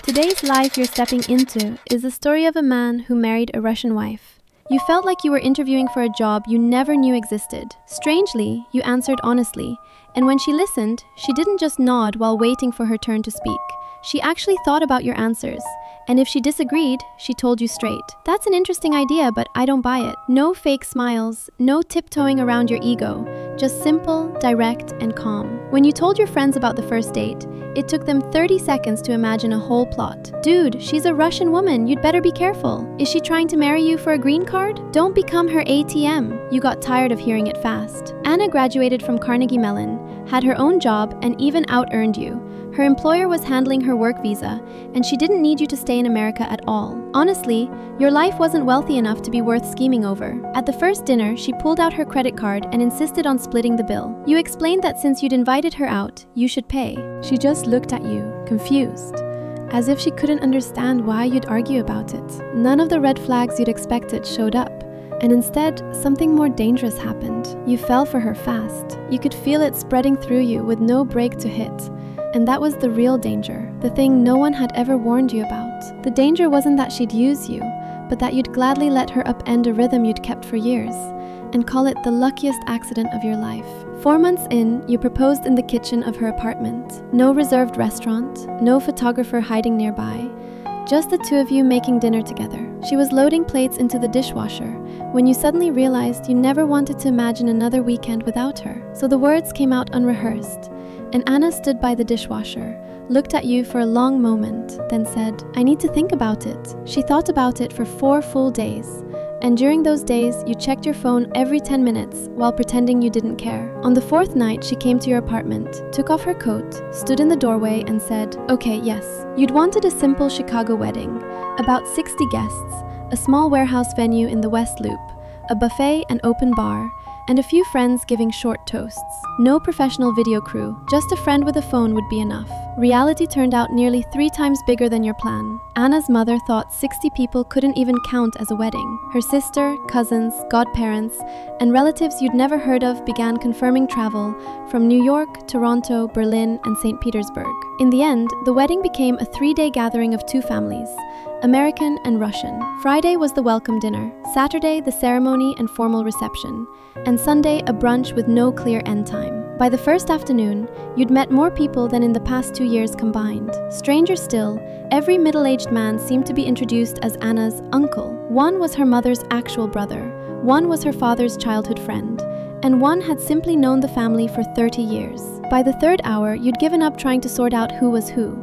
Today's life you're stepping into is the story of a man who married a Russian wife. You felt like you were interviewing for a job you never knew existed. Strangely, you answered honestly, and when she listened, she didn't just nod while waiting for her turn to speak. She actually thought about your answers, and if she disagreed, she told you straight. That's an interesting idea, but I don't buy it. No fake smiles, no tiptoeing around your ego, just simple, direct, and calm. When you told your friends about the first date, it took them 30 seconds to imagine a whole plot. Dude, she's a Russian woman, you'd better be careful. Is she trying to marry you for a green card? Don't become her ATM. You got tired of hearing it fast. Anna graduated from Carnegie Mellon, had her own job, and even out-earned you. Her employer was handling her work visa, and she didn't need you to stay in America at all. Honestly, your life wasn't wealthy enough to be worth scheming over. At the first dinner, she pulled out her credit card and insisted on splitting the bill. You explained that since you'd invited her out, you should pay. She just looked at you, confused, as if she couldn't understand why you'd argue about it. None of the red flags you'd expected showed up, and instead, something more dangerous happened. You fell for her fast. You could feel it spreading through you with no break to hit. And that was the real danger, the thing no one had ever warned you about. The danger wasn't that she'd use you, but that you'd gladly let her upend a rhythm you'd kept for years, and call it the luckiest accident of your life. 4 months in, you proposed in the kitchen of her apartment. No reserved restaurant, no photographer hiding nearby, just the two of you making dinner together. She was loading plates into the dishwasher when you suddenly realized you never wanted to imagine another weekend without her. So the words came out unrehearsed, and Anna stood by the dishwasher, looked at you for a long moment, then said, "I need to think about it." She thought about it for 4 full days, and during those days, you checked your phone every 10 minutes while pretending you didn't care. On the 4th night, she came to your apartment, took off her coat, stood in the doorway and said, "Okay, yes." You'd wanted a simple Chicago wedding, about 60 guests, a small warehouse venue in the West Loop, a buffet and open bar, and a few friends giving short toasts. No professional video crew, just a friend with a phone would be enough. Reality turned out nearly 3 times bigger than your plan. Anna's mother thought 60 people couldn't even count as a wedding. Her sister, cousins, godparents, and relatives you'd never heard of began confirming travel from New York, Toronto, Berlin, and St. Petersburg. In the end, the wedding became a 3-day gathering of 2 families, American and Russian. Friday was the welcome dinner, Saturday the ceremony and formal reception, and Sunday a brunch with no clear end time. By the first afternoon, you'd met more people than in the past 2 years combined. Stranger still, every middle-aged man seemed to be introduced as Anna's uncle. One was her mother's actual brother, one was her father's childhood friend, and one had simply known the family for 30 years. By the 3rd hour, you'd given up trying to sort out who was who.